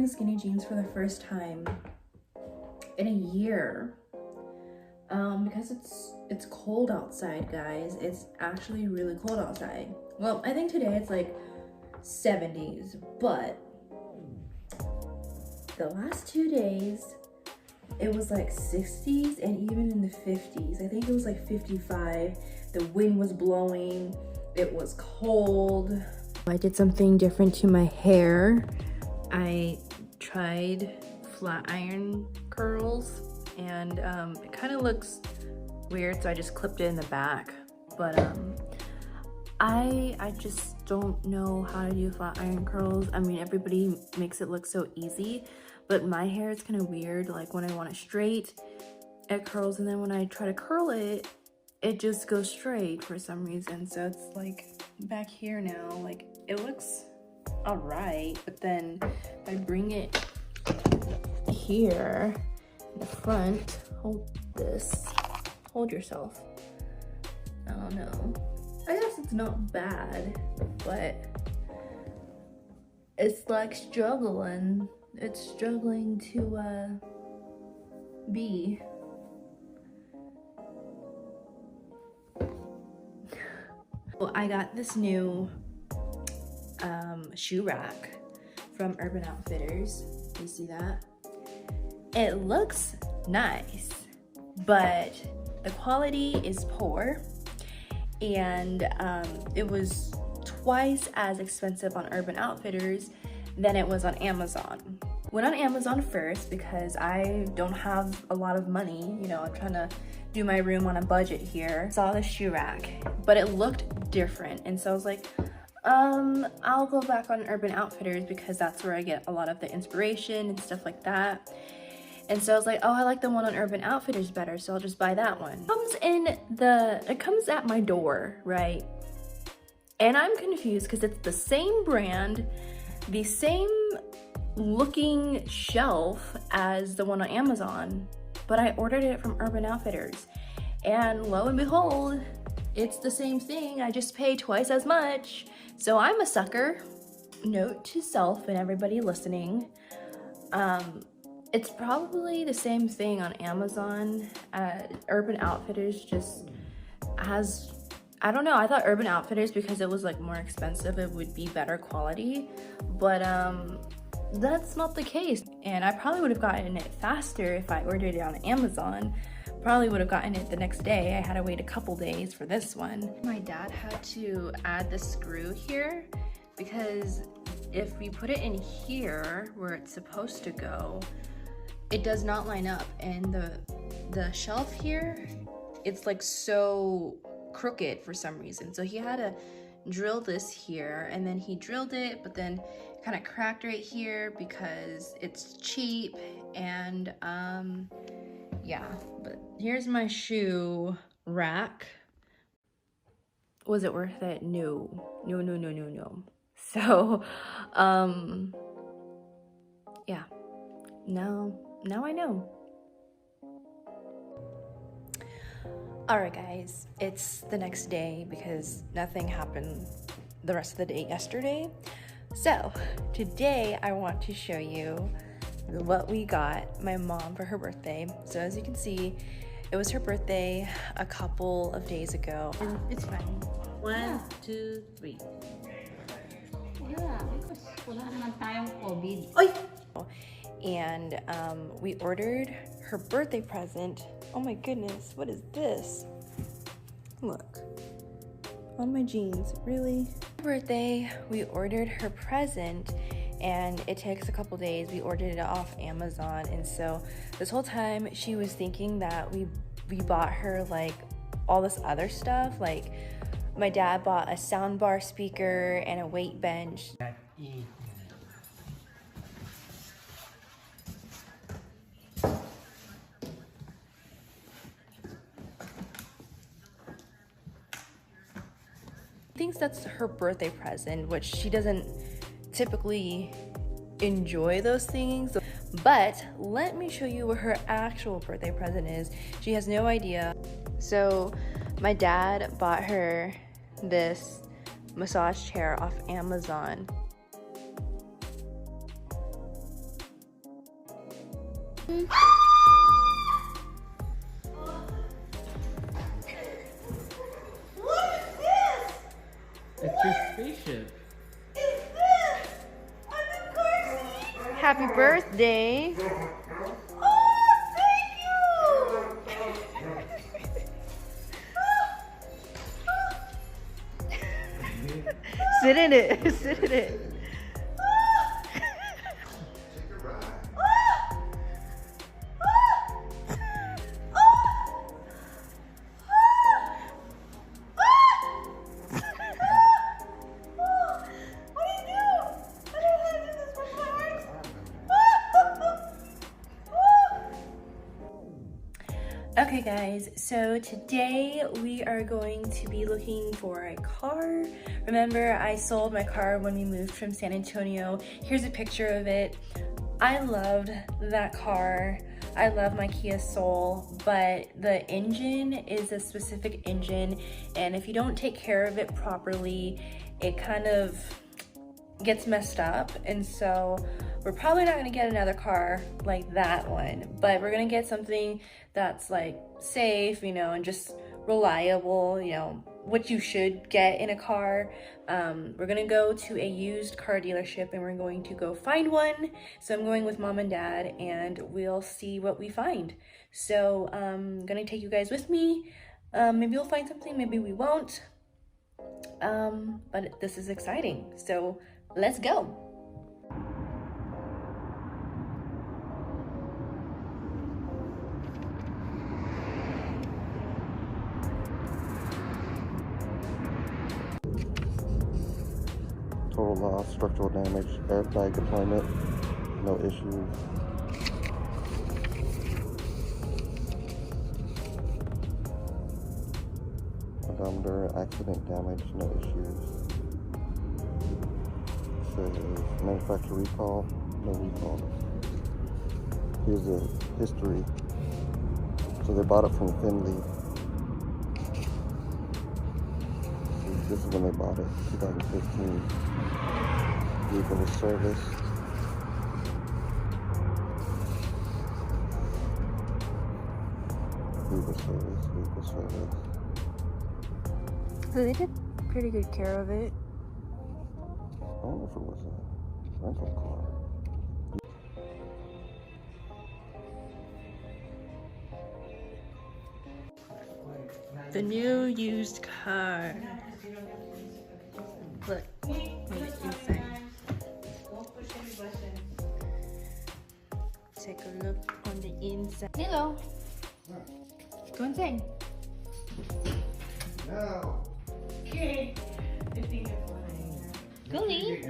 wearing skinny jeans for the first time in a year. Because it's cold outside, guys. It's actually really cold outside. Well, I think today it's like 70s, but the last 2 days it was like 60s and even in the 50s. I think it was like 55. The wind was blowing, it was cold. I did something different to my hair. I tried flat iron curls, and it kind of looks weird, so I just clipped it in the back. But I just don't know how to do flat iron curls. I mean, everybody makes it look so easy, but my hair is kind of weird. Like when I want it straight, it curls, and then when I try to curl it, it just goes straight for some reason. So it's like back here now, like it looks all right, but then if I bring it here in the front, hold this, hold yourself. I don't know. I guess it's not bad, but it's like struggling. It's struggling to be. Well, I got this new shoe rack from Urban Outfitters. You see that? It looks nice, but the quality is poor, and it was twice as expensive on Urban Outfitters than it was on Amazon. Went on Amazon first because I don't have a lot of money. You know, I'm trying to do my room on a budget here. Saw the shoe rack, but it looked different, and so I was like, I'll go back on Urban Outfitters because that's where I get a lot of the inspiration and stuff like that. And so I was like, oh, I like the one on Urban Outfitters better, so I'll just buy that one. It comes at my door, right? And I'm confused because it's the same brand, the same looking shelf as the one on Amazon, but I ordered it from Urban Outfitters. And lo and behold, it's the same thing. I just pay twice as much. So I'm a sucker. Note to self and everybody listening. It's probably the same thing on Amazon. Urban Outfitters just has, I don't know, I thought Urban Outfitters, because it was like more expensive, it would be better quality, but that's not the case. And I probably would have gotten it faster if I ordered it on Amazon. Probably would have gotten it the next day. I had to wait a couple days for this one. My dad had to add the screw here because if we put it in here where it's supposed to go, it does not line up, and the shelf here, it's like so crooked for some reason. So he had to drill this here, and then he drilled it, but then kind of cracked right here because it's cheap. And yeah, but here's my shoe rack. Was it worth it? No. So yeah, now I know. All right, guys, it's the next day because nothing happened the rest of the day yesterday. So today I want to show you what we got my mom for her birthday. So as you can see, it was her birthday a couple of days ago. It's fine. 1, 2, 3. Yeah, because wala naman tayong COVID. Oy! And we ordered her birthday present. Oh my goodness, what is this? Look, on my jeans, really? Birthday, we ordered her present, and it takes a couple days. We ordered it off Amazon, and so this whole time she was thinking that we bought her like all this other stuff. Like my dad bought a soundbar speaker and a weight bench. Thinks that's her birthday present, which she doesn't typically enjoy those things. But let me show you what her actual birthday present is. She has no idea. So my dad bought her this massage chair off Amazon. What is this? It's your spaceship. Is this a new car seat? Happy birthday. Oh, thank you. Sit in it. Sit in it. Okay guys, so today we are going to be looking for a car. Remember, I sold my car when we moved from San Antonio. Here's a picture of it. I loved that car. I love my Kia Soul, but the engine is a specific engine, and if you don't take care of it properly, it kind of gets messed up. And so we're probably not gonna get another car like that one, but we're gonna get something that's like safe, you know, and just reliable, you know, what you should get in a car. We're gonna go to a used car dealership and we're going to go find one. So I'm going with mom and dad and we'll see what we find. So I'm gonna take you guys with me. Maybe we'll find something, maybe we won't. But this is exciting. So let's go. Total loss, structural damage, airbag deployment, no issues. Odometer, accident damage, no issues. Says manufacturer recall, no recall. Here's the history. So they bought it from Finley. This is when they bought it, 2015. Vehicle was serviced. Vehicle service. So they took pretty good care of it. I don't know if it was a rental car. The new used car. Look, on the inside. Take a look on the inside. Hello. Go inside. No. Okay. Go, Lee.